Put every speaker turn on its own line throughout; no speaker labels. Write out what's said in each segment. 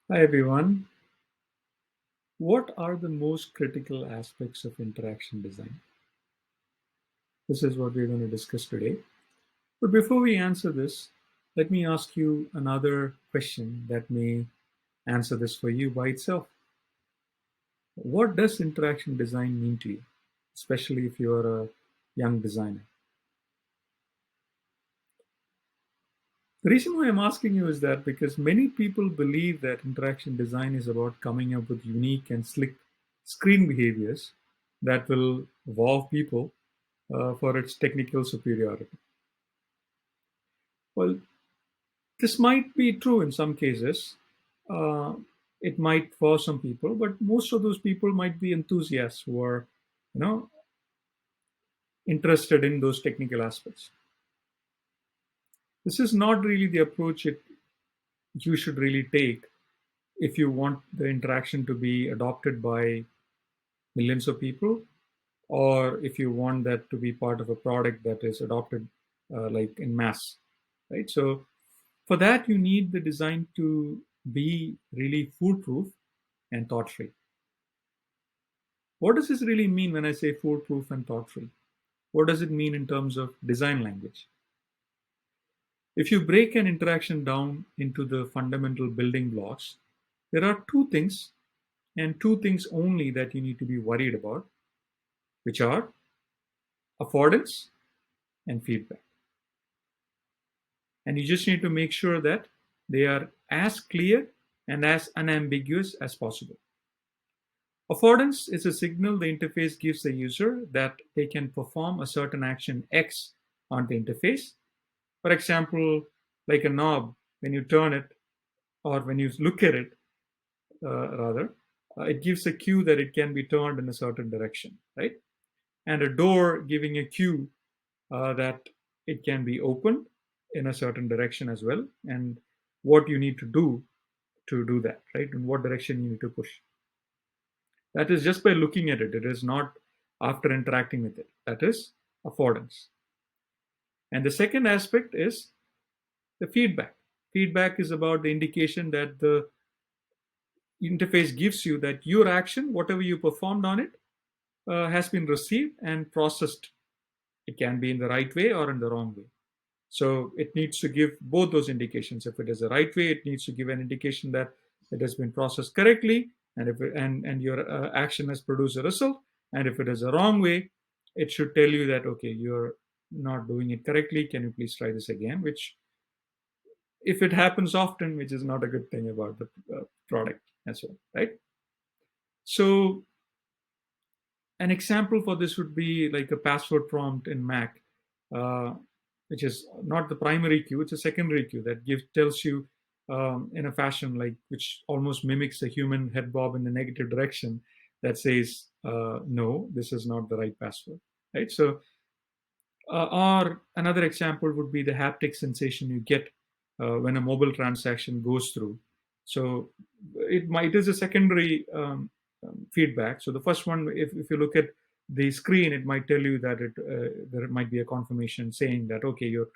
Hi everyone. What are the most critical aspects of interaction design? This is what we're going to discuss today. But before we answer this, let me ask you another question that may answer this for you by itself. What does interaction design mean to you, especially if you're a young designer? The reason why I'm asking you is that because many people believe that interaction design is about coming up with unique and slick screen behaviors that will wow people for its technical superiority. Well, this might be true in some cases. Uh, it might for some people, but most of those people might be enthusiasts who are, you know, interested in those technical aspects. This is not really the approach you should really take if you want the interaction to be adopted by millions of people, or if you want that to be part of a product that is adopted like in mass, right? So for that, you need the design to be really foolproof and thought free. What does this really mean when I say foolproof and thought free? What does it mean in terms of design language? If you break an interaction down into the fundamental building blocks, there are two things and two things only that you need to be worried about, which are affordance and feedback. And you just need to make sure that they are as clear and as unambiguous as possible. Affordance is a signal the interface gives the user that they can perform a certain action X on the interface. For example, like a knob, when you turn it or when you look at it, rather, it gives a cue that it can be turned in a certain direction, right? And a door giving a cue that it can be opened in a certain direction as well, and what you need to do that, right? In what direction you need to push. That is just by looking at it. It is not after interacting with it. That is affordance. And the second aspect is the feedback. Feedback is about the indication that the interface gives you that your action, whatever you performed on it, has been received and processed. It can be in the right way or in the wrong way. So it needs to give both those indications. If it is the right way, it needs to give an indication that it has been processed correctly, and if it, and your action has produced a result. And if it is the wrong way, it should tell you that okay, you're not doing it correctly. Can you please try this again? Which, if it happens often, which is not a good thing about the product as well, right? So an example for this would be like a password prompt in Mac, uh, which is not the primary queue; it's a secondary queue that gives tells you in a fashion like which almost mimics a human head bob in the negative direction that says, "No, this is not the right password." Right. So, or another example would be the haptic sensation you get when a mobile transaction goes through. So, it is a secondary feedback. So the first one, if you look at the screen, it might tell you that there might be a confirmation saying that okay, your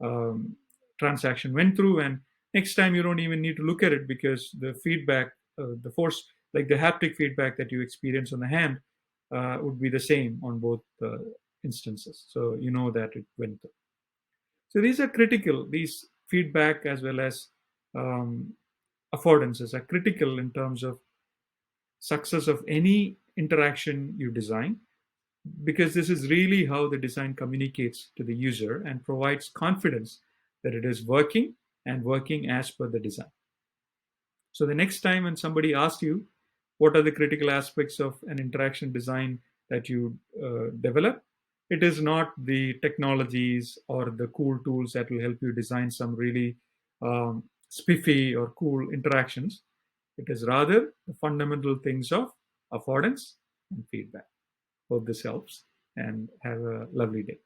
um, transaction went through, and next time you don't even need to look at it because the feedback, the force, like the haptic feedback that you experience on the hand, would be the same on both instances. So you know that it went through. So these are critical. These feedback as well as um, affordances are critical in terms of success of any interaction you design, because this is really how the design communicates to the user and provides confidence that it is working and working as per the design. So the next time when somebody asks you what are the critical aspects of an interaction design that you develop, it is not the technologies or the cool tools that will help you design some really spiffy or cool interactions. It is rather the fundamental things of affordance and feedback. Hope this helps and have a lovely day.